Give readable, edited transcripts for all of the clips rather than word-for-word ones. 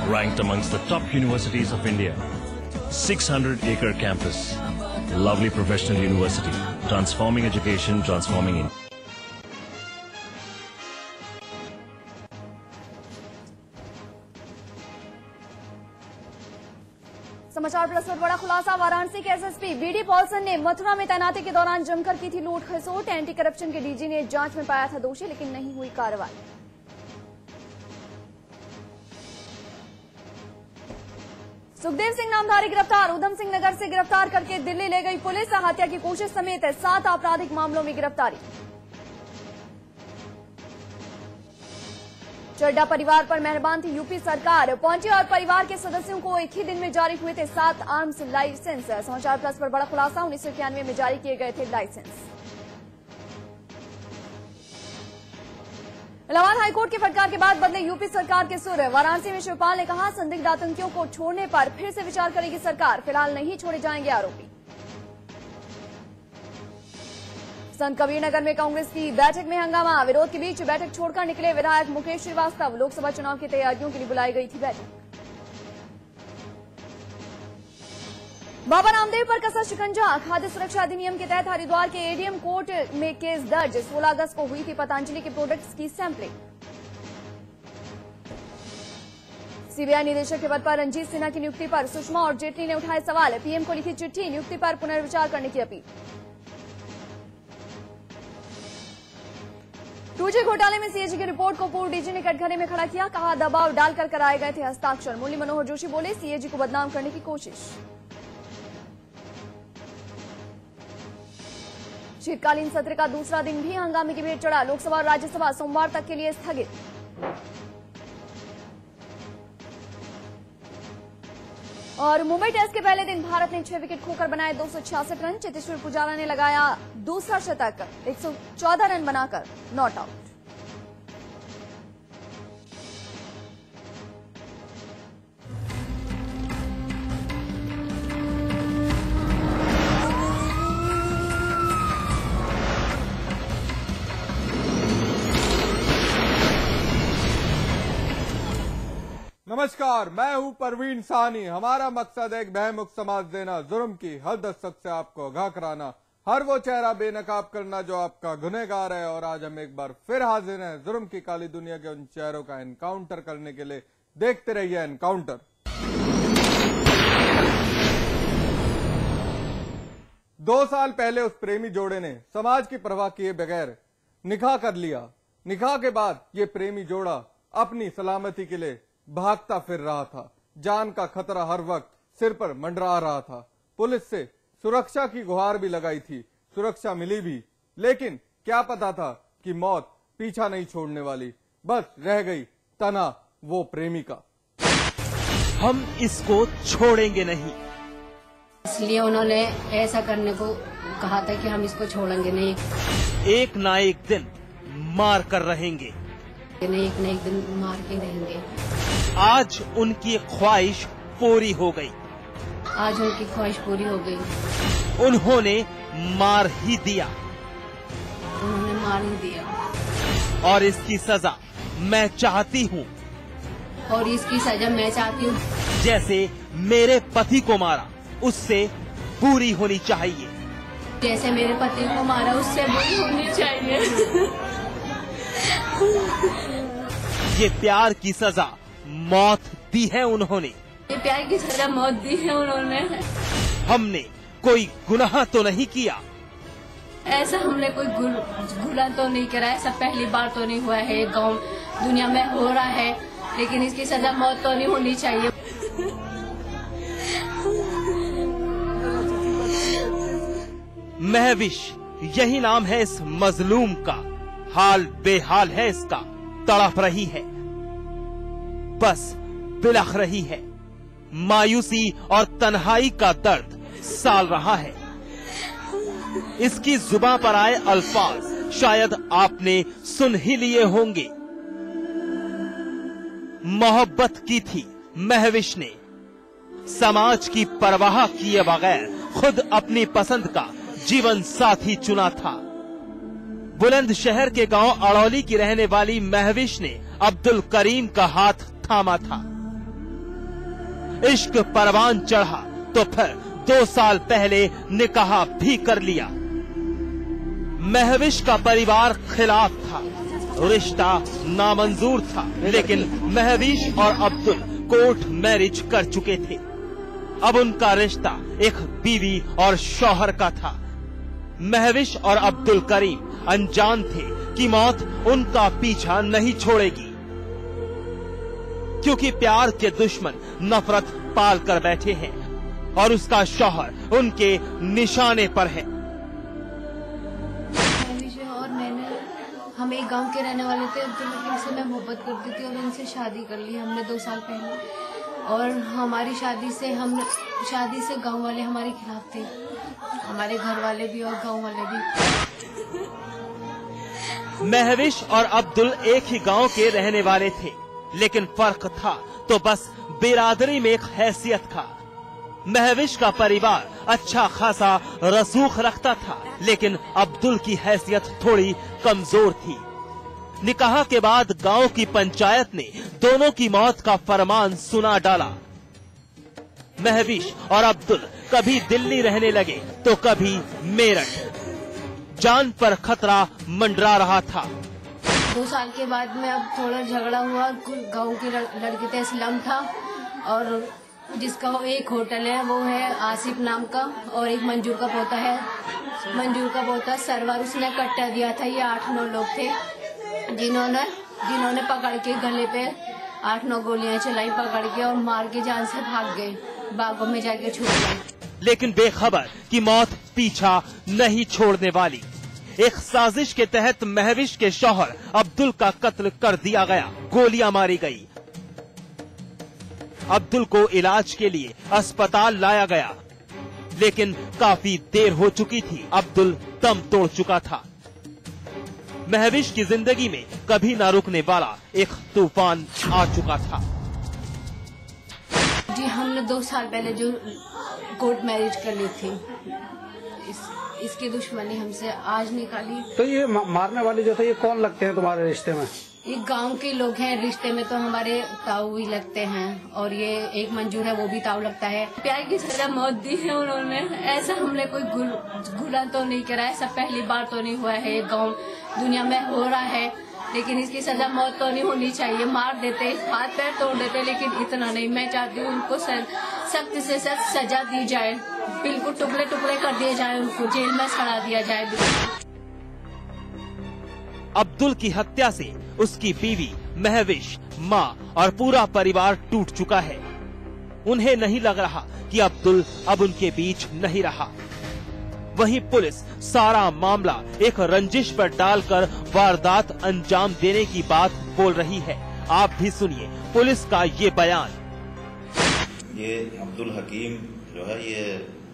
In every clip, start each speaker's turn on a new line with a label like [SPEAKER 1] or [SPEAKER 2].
[SPEAKER 1] ranked amongst the top universities of India. 600-acre campus. Lovely professional university. Transforming education, transforming India.
[SPEAKER 2] समाचार plus पर बड़ा खुलासा। वाराणसी के SSP BD Poulsen ने मथुरा में तैनाती के दौरान जमकर की थी लूट खसोट। एंटी करप्शन के डीजी ने जांच में पाया था दोषी, लेकिन नहीं हुई कार्रवाई। सुखदेव सिंह नामधारी गिरफ्तार। उधम सिंह नगर से गिरफ्तार करके दिल्ली ले गई पुलिस। हत्या की कोशिश समेत 7 आपराधिक मामलों में गिरफ्तारी। चड्डा परिवार पर मेहरबान थी यूपी सरकार। पहुंची और परिवार के सदस्यों को एक ही दिन में जारी हुए थे 7 आर्म्स लाइसेंस। समाचार प्लस पर बड़ा खुलासा। 1991 में जारी किए गए थे लाइसेंस। इलाहाबाद हाईकोर्ट की फटकार के बाद बदले यूपी सरकार के सुर। वाराणसी में शिवपाल ने कहा, संदिग्ध आतंकियों को छोड़ने पर फिर से विचार करेगी सरकार। फिलहाल नहीं छोड़े जाएंगे आरोपी। संत कबीर नगर में कांग्रेस की बैठक में हंगामा। विरोध के बीच बैठक छोड़कर निकले विधायक मुकेश श्रीवास्तव। लोकसभा चुनाव की तैयारियों के लिए बुलाई गई थी बैठक। बाबा रामदेव पर कसा शिकंजा। खाद्य सुरक्षा अधिनियम के तहत हरिद्वार के एडीएम कोर्ट में केस दर्ज। 16 अगस्त को हुई थी पतंजलि के प्रोडक्ट्स की सैंपलिंग। सीबीआई निदेशक के पद पर रंजीत सिन्हा की नियुक्ति पर सुषमा और जेटली ने उठाए सवाल। पीएम को लिखी चिट्ठी, नियुक्ति पर पुनर्विचार करने की अपील। 2G घोटाले में सीएजी की रिपोर्ट को पूर्व डीजी ने कटघरे में खड़ा किया। कहा, दबाव डालकर कराए गए थे हस्ताक्षर। मुरली मनोहर जोशी बोले, सीएजी को बदनाम करने की कोशिश। शीतकालीन सत्र का दूसरा दिन भी हंगामे की भेंट चढ़ा। लोकसभा और राज्यसभा सोमवार तक के लिए स्थगित। और मुंबई टेस्ट के पहले दिन भारत ने 6 विकेट खोकर बनाए 266 रन। चेतेश्वर पुजारा ने लगाया दूसरा शतक। 114 रन बनाकर नॉट आउट।
[SPEAKER 3] नमस्कार, मैं हूं परवीन साहनी। हमारा मकसद है एक भयमुक्त समाज देना, जुर्म की हर दस्तक से आपको आगाह कराना, हर वो चेहरा बेनकाब करना जो आपका गुनहगार है। और आज हम एक बार फिर हाजिर हैं जुर्म की काली दुनिया के उन चेहरों का एनकाउंटर करने के लिए। देखते रहिए एनकाउंटर। 2 साल पहले उस प्रेमी जोड़े ने समाज की परवाह किए बगैर निकाह कर लिया। निकाह के बाद ये प्रेमी जोड़ा अपनी सलामती के लिए भागता फिर रहा था। जान का खतरा हर वक्त सिर पर मंडरा रहा था। पुलिस से सुरक्षा की गुहार भी लगाई थी, सुरक्षा मिली भी, लेकिन क्या पता था कि मौत पीछा नहीं छोड़ने वाली। बस रह गई तना वो प्रेमिका।
[SPEAKER 4] हम इसको छोड़ेंगे नहीं,
[SPEAKER 5] इसलिए उन्होंने ऐसा करने को कहा था कि हम इसको छोड़ेंगे नहीं।
[SPEAKER 4] एक ना एक दिन मार कर रहेंगे,
[SPEAKER 5] एक न एक दिन मार के रहेंगे।
[SPEAKER 4] आज उनकी ख्वाहिश पूरी हो गई।
[SPEAKER 5] आज उनकी ख्वाहिश पूरी हो गई।
[SPEAKER 4] उन्होंने मार ही दिया।
[SPEAKER 5] उन्होंने मार ही दिया।
[SPEAKER 4] और इसकी सजा मैं चाहती हूँ।
[SPEAKER 5] और इसकी सजा मैं चाहती हूँ।
[SPEAKER 4] जैसे मेरे पति को मारा, उससे पूरी होनी चाहिए।
[SPEAKER 5] जैसे मेरे पति को मारा, उससे पूरी होनी चाहिए।
[SPEAKER 4] ये प्यार की सजा मौत दी है उन्होंने।
[SPEAKER 5] ये प्यार की सजा मौत दी है उन्होंने।
[SPEAKER 4] हमने कोई गुनाह तो नहीं किया।
[SPEAKER 5] ऐसा हमने कोई गुनाह तो नहीं करा। ऐसा पहली बार तो नहीं हुआ है, गांव दुनिया में हो रहा है, लेकिन इसकी सजा मौत तो नहीं होनी चाहिए।
[SPEAKER 4] महविश यही नाम है इस मजलूम का। हाल बेहाल है इसका, तड़प रही है, बस बिलख रही है। मायूसी और तन्हाई का दर्द साल रहा है। इसकी जुबां पर आए अल्फाज शायद आपने सुन ही लिए होंगे। मोहब्बत की थी महविश ने, समाज की परवाह किए बगैर खुद अपनी पसंद का जीवन साथी चुना था। बुलंदशहर के गांव अड़ौली की रहने वाली महविश ने अब्दुल करीम का हाथ थामा था। इश्क परवान चढ़ा तो फिर 2 साल पहले निकाह भी कर लिया। महविश का परिवार खिलाफ था, रिश्ता नामंजूर था, लेकिन महविश और अब्दुल कोर्ट मैरिज कर चुके थे। अब उनका रिश्ता एक बीवी और शौहर का था। महविश और अब्दुल करीम अनजान थे कि मौत उनका पीछा नहीं छोड़ेगी, क्योंकि प्यार के दुश्मन नफरत पाल कर बैठे हैं और उसका शौहर उनके निशाने पर है।
[SPEAKER 5] और मैंने हम एक गांव के रहने वाले थे, जिनसे मैं मोहब्बत करती थी और उनसे शादी कर ली हमने 2 साल पहले। और हमारी शादी से गांव वाले हमारे खिलाफ थे, हमारे घर वाले भी और गांव वाले भी।
[SPEAKER 4] महविश और अब्दुल एक ही गांव के रहने वाले थे, लेकिन फर्क था तो बस बिरादरी में एक हैसियत था। महविश का परिवार अच्छा खासा रसूख रखता था, लेकिन अब्दुल की हैसियत थोड़ी कमजोर थी। निकाह के बाद गांव की पंचायत ने दोनों की मौत का फरमान सुना डाला। महविश और अब्दुल कभी दिल्ली रहने लगे तो कभी मेरठ। जान पर खतरा मंडरा रहा था।
[SPEAKER 5] 2 साल के बाद में अब थोड़ा झगड़ा हुआ। गांव के लड़के थे, इस्लाम था, और जिसका एक होटल है वो है आसिफ नाम का, और एक मंजूर का पोता है। मंजूर का पोता सरवर उसने कट्टा दिया था। ये 8-9 लोग थे जिन्होंने पकड़ के गले पे 8-9 गोलियां चलाई, पकड़ के और मार के जान से भाग गए, बागों में जाके छुप गए।
[SPEAKER 4] लेकिन बेखबर कि मौत पीछा नहीं छोड़ने वाली। एक साजिश के तहत महविश के शौहर अब्दुल का कत्ल कर दिया गया, गोलियां मारी गई। अब्दुल को इलाज के लिए अस्पताल लाया गया, लेकिन काफी देर हो चुकी थी। अब्दुल दम तोड़ चुका था। महविश की जिंदगी में कभी ना रुकने वाला एक तूफान आ चुका था।
[SPEAKER 5] जी हमने 2 साल पहले जो कोर्ट मैरिज कर ली थी, इसकी दुश्मनी हमसे आज निकाली।
[SPEAKER 6] तो ये मारने वाले जो थे ये कौन लगते हैं तुम्हारे रिश्ते में?
[SPEAKER 5] ये गांव के लोग हैं, रिश्ते में तो हमारे ताऊ ही लगते हैं, और ये एक मंजूर है वो भी ताऊ लगता है। प्यार की सजा मौत दी है उन्होंने। ऐसा हमने कोई गुनाह तो नहीं करा, ऐसा पहली बार तो नहीं हुआ है, गांव दुनिया में हो रहा है, लेकिन इसकी सजा मौत तो नहीं होनी चाहिए। मार देते, हाथ पैर तोड़ देते, लेकिन इतना नहीं। मैं चाहती हूँ उनको सख्त से सख्त सजा दी जाए, बिल्कुल टुकड़े टुकड़े कर दिए जाए, उनको जेल में सड़ा दिया जाए।
[SPEAKER 4] अब्दुल की हत्या से उसकी बीवी, महविश, माँ और पूरा परिवार टूट चुका है। उन्हें नहीं लग रहा कि अब्दुल अब उनके बीच नहीं रहा। वहीं पुलिस सारा मामला एक रंजिश पर डालकर वारदात अंजाम देने की बात बोल रही है। आप भी सुनिए पुलिस का ये बयान।
[SPEAKER 7] ये अब्दुल हकीम जो है, ये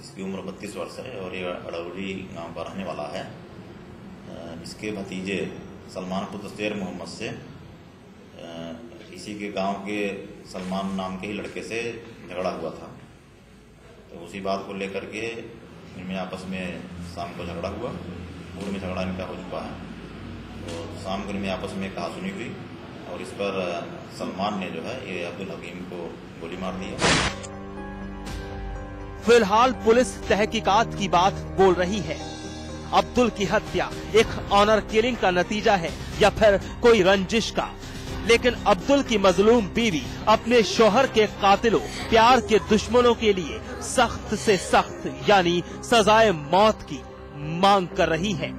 [SPEAKER 7] इसकी उम्र 32 वर्ष है और ये अड़ौरी गांव का रहने वाला है। इसके भतीजे सलमान खुद शेर मोहम्मद से इसी के गांव के सलमान नाम के ही लड़के से झगड़ा हुआ था। तो उसी बात को लेकर के इनमें आपस में शाम को झगड़ा हुआ। पूर्व में झगड़ा इनका हो चुका है, तो शाम को इनमें आपस में कहा सुनी हुई और इस पर सलमान ने जो है ये अब्दुल हकीम को गोली मार दी।
[SPEAKER 4] फिलहाल पुलिस तहकीकात की बात बोल रही है। अब्दुल की हत्या एक ऑनर किलिंग का नतीजा है या फिर कोई रंजिश का, लेकिन अब्दुल की मजलूम बीवी अपने शौहर के कातिलों, प्यार के दुश्मनों के लिए सख्त से सख्त यानी सजाए मौत की मांग कर रही है।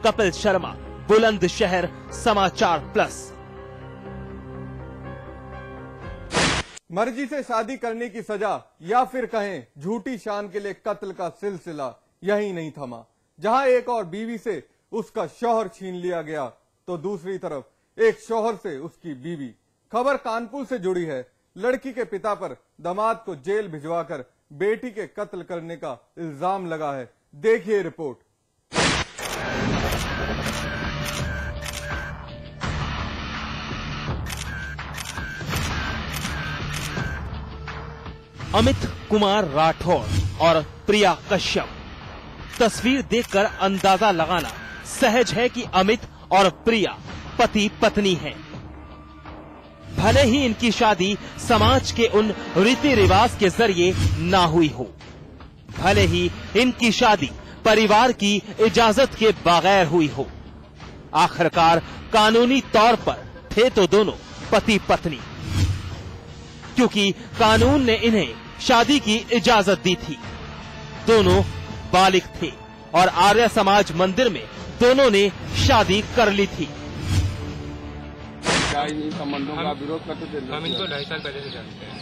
[SPEAKER 4] कपिल शर्मा, बुलंदशहर समाचार प्लस।
[SPEAKER 3] मर्जी से शादी करने की सजा या फिर कहें झूठी शान के लिए कत्ल का सिलसिला यही नहीं थमा। जहां एक और बीवी से उसका शौहर छीन लिया गया, तो दूसरी तरफ एक शौहर से उसकी बीवी। खबर कानपुर से जुड़ी है। लड़की के पिता पर दामाद को जेल भिजवाकर बेटी के कत्ल करने का इल्जाम लगा है। देखिए रिपोर्ट।
[SPEAKER 4] अमित कुमार राठौर और प्रिया कश्यप। तस्वीर देखकर अंदाजा लगाना सहज है कि अमित और प्रिया पति पत्नी हैं। भले ही इनकी शादी समाज के उन रीति रिवाज के जरिए ना हुई हो, भले ही इनकी शादी परिवार की इजाजत के बगैर हुई हो, आखिरकार कानूनी तौर पर थे तो दोनों पति पत्नी, क्योंकि कानून ने इन्हें शादी की इजाजत दी थी। दोनों बालिग थे और आर्य समाज मंदिर में दोनों ने शादी कर ली थी।
[SPEAKER 8] इन संबंधों का विरोध करते थे। हम इनको 2.5 साल पहले से जानते हैं।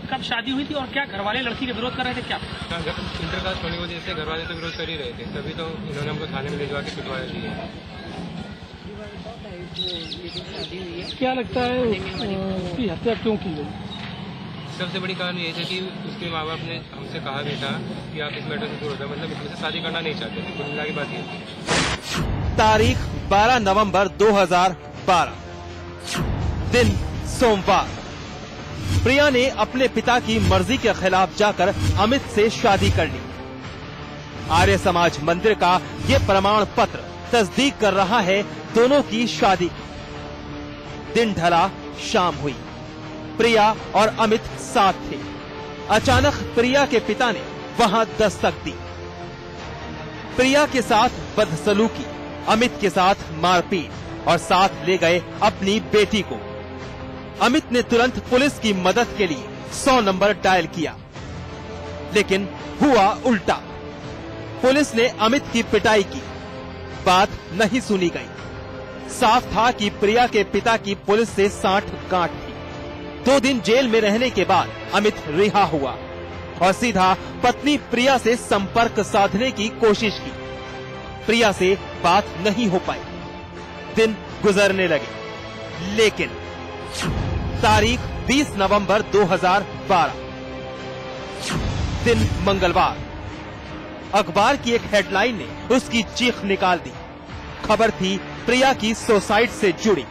[SPEAKER 9] कब शादी हुई थी और क्या घरवाले लड़की का विरोध कर रहे थे? क्या
[SPEAKER 8] इंटरकास्ट होने की वजह से घरवाले तो विरोध कर ही रहे थे, तभी तो इन्होंने हमको थाने में ले जाके पिटवाया दिया।
[SPEAKER 9] क्या लगता है उसकी हत्या क्यों की गई?
[SPEAKER 8] सबसे बड़ी कारण ये थी कि उसके माँ बाप ने हमसे कहा भी था कि आप इस मैटर से दूर हो जाओ, मतलब इसमें से शादी करना नहीं चाहते थे। कुल मिला की बात ये थी।
[SPEAKER 4] तारीख 12 नवंबर 2012, दिन सोमवार। प्रिया ने अपने पिता की मर्जी के खिलाफ जाकर अमित से शादी कर ली। आर्य समाज मंदिर का ये प्रमाण पत्र तस्दीक कर रहा है दोनों की शादी। दिन ढला, शाम हुई, प्रिया और अमित साथ थे। अचानक प्रिया के पिता ने वहां दस्तक दी। प्रिया के साथ बदसलूकी, अमित के साथ मारपीट और साथ ले गए अपनी बेटी को। अमित ने तुरंत पुलिस की मदद के लिए 100 नंबर डायल किया, लेकिन हुआ उल्टा। पुलिस ने अमित की पिटाई की, बात नहीं सुनी गई। साफ था कि प्रिया के पिता की पुलिस से साठ गांठ थी। 2 दिन जेल में रहने के बाद अमित रिहा हुआ और सीधा पत्नी प्रिया से संपर्क साधने की कोशिश की। प्रिया से बात नहीं हो पाई। दिन गुजरने लगे, लेकिन तारीख 20 नवंबर 2012, दिन मंगलवार। अखबार की एक हेडलाइन ने उसकी चीख निकाल दी। खबर थी प्रिया की सुसाइड से जुड़ी।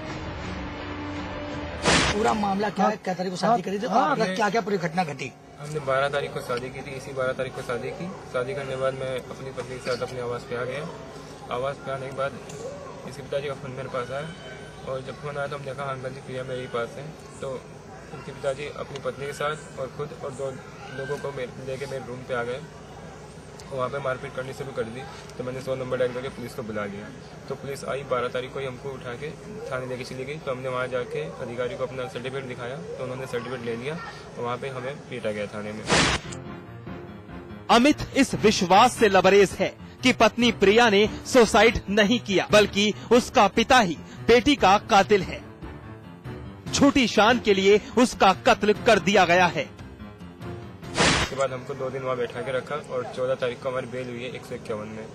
[SPEAKER 10] पूरा मामला क्या है? क्या तारीख को शादी करी थी? क्या क्या पूरी घटना घटी?
[SPEAKER 8] हमने 12 तारीख को शादी की थी। इसी 12 तारीख को शादी की। शादी करने के बाद मैं अपनी पत्नी के साथ अपने आवास पे आ गया। आवास पे आने के बाद इसके पिताजी का फोन मेरे पास आया और जब फोन आया तो हम देखा हाँ अंकल जी प्रिया मेरे ही पास है। तो उनके पिताजी अपनी पत्नी के साथ और खुद और 2 लोगों को लेके मेरे रूम पे आ गए। वहाँ पे मारपीट करनी शुरू कर दी। तो मैंने 100 नंबर डायल करके पुलिस को बुला लिया। तो पुलिस आई 12 तारीख को ही हमको उठा के थाने लेके चली गई। तो हमने वहाँ जाके अधिकारी को अपना सर्टिफिकेट दिखाया तो उन्होंने सर्टिफिकेट ले लिया और वहाँ पे हमें पीटा गया थाने में।
[SPEAKER 4] अमित इस विश्वास से लबरेज है कि पत्नी प्रिया ने सुसाइड नहीं किया, बल्कि उसका पिता ही बेटी का कातिल है। झूठी शान के लिए उसका कत्ल कर दिया गया है।
[SPEAKER 8] उसके बाद हमको 2 दिन वहाँ बैठा के रखा और 14 तारीख को हमारी बेल हुई है 151 में।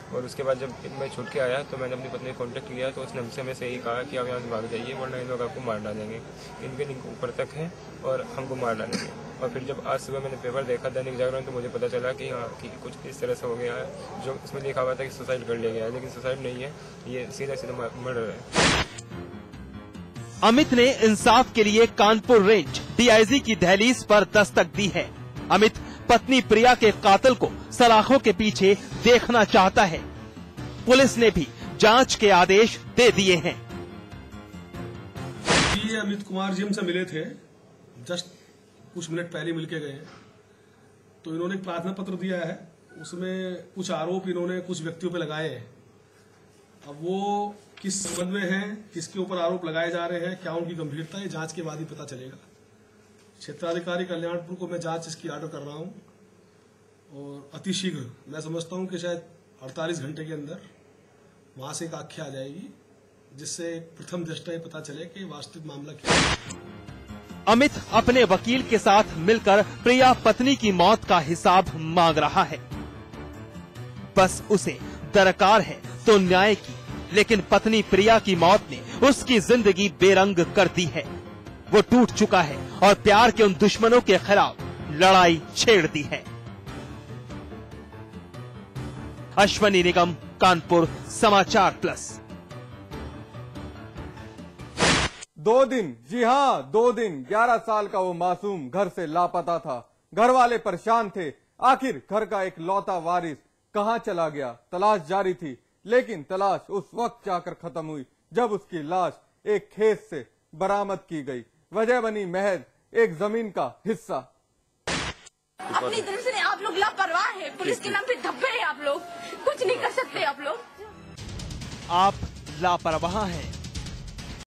[SPEAKER 8] और उसके बाद जब मैं छूट के आया तो मैंने अपनी पत्नी को कॉन्टेक्ट किया तो उसने हमसे यही कहा कि आप यहाँ से भाग जाइए वरना इन लोग आपको मार डालेंगे। इनके लिंक ऊपर तक है और हमको मार डालेंगे। और फिर जब आज सुबह मैंने पेपर देखा दैनिक जागरण तो मुझे पता चला कि हाँ कि कुछ इस तरह से हो गया है। जो इसमें लिखा हुआ था कि सुसाइड कर लिया गया है, लेकिन सुसाइड नहीं है, ये सीधा सीधा मर्डर है।
[SPEAKER 4] अमित ने इंसाफ के लिए कानपुर रेंज डीआईजी की दहलीज पर दस्तक दी है। अमित पत्नी प्रिया के कातिल को सलाखों के पीछे देखना चाहता है। पुलिस ने भी जांच के आदेश दे दिए हैं।
[SPEAKER 11] ये अमित कुमार जी हमसे मिले थे, जस्ट कुछ मिनट पहले मिलके गए। तो इन्होंने एक प्रार्थना पत्र दिया है, उसमें कुछ आरोप इन्होंने कुछ व्यक्तियों पे लगाए हैं। अब वो किस संबंध में है, किसके ऊपर आरोप लगाए जा रहे हैं, क्या उनकी गंभीरता है, जांच के बाद ही पता चलेगा। क्षेत्राधिकारी कल्याणपुर को मैं जांच इसकी ऑर्डर कर रहा हूं और अतिशीघ्र मैं समझता हूं कि शायद 48 घंटे के अंदर वहां से एक आख्या आ जाएगी, जिससे प्रथम दृष्टया पता चले कि वास्तविक मामला क्या है।
[SPEAKER 4] अमित अपने वकील के साथ मिलकर प्रिया पत्नी की मौत का हिसाब मांग रहा है। बस उसे दरकार है तो न्याय की, लेकिन पत्नी प्रिया की मौत ने उसकी जिंदगी बेरंग कर दी है। वो टूट चुका है और प्यार के उन दुश्मनों के खिलाफ लड़ाई छेड़ दी है। अश्वनी निगम, कानपुर, समाचार प्लस।
[SPEAKER 3] 2 दिन, जी हाँ 2 दिन, 11 साल का वो मासूम घर से लापता था। घर वाले परेशान थे, आखिर घर का एक लौता वारिस कहां चला गया। तलाश जारी थी, लेकिन तलाश उस वक्त जाकर खत्म हुई जब उसकी लाश एक खेत से बरामद की गई। वजह बनी महज एक जमीन का हिस्सा।
[SPEAKER 12] अपनी तरफ से आप लोग लापरवाह है, पुलिस के नाम पे धब्बे हैं, आप लोग कुछ नहीं कर सकते। आप लापरवाह हैं।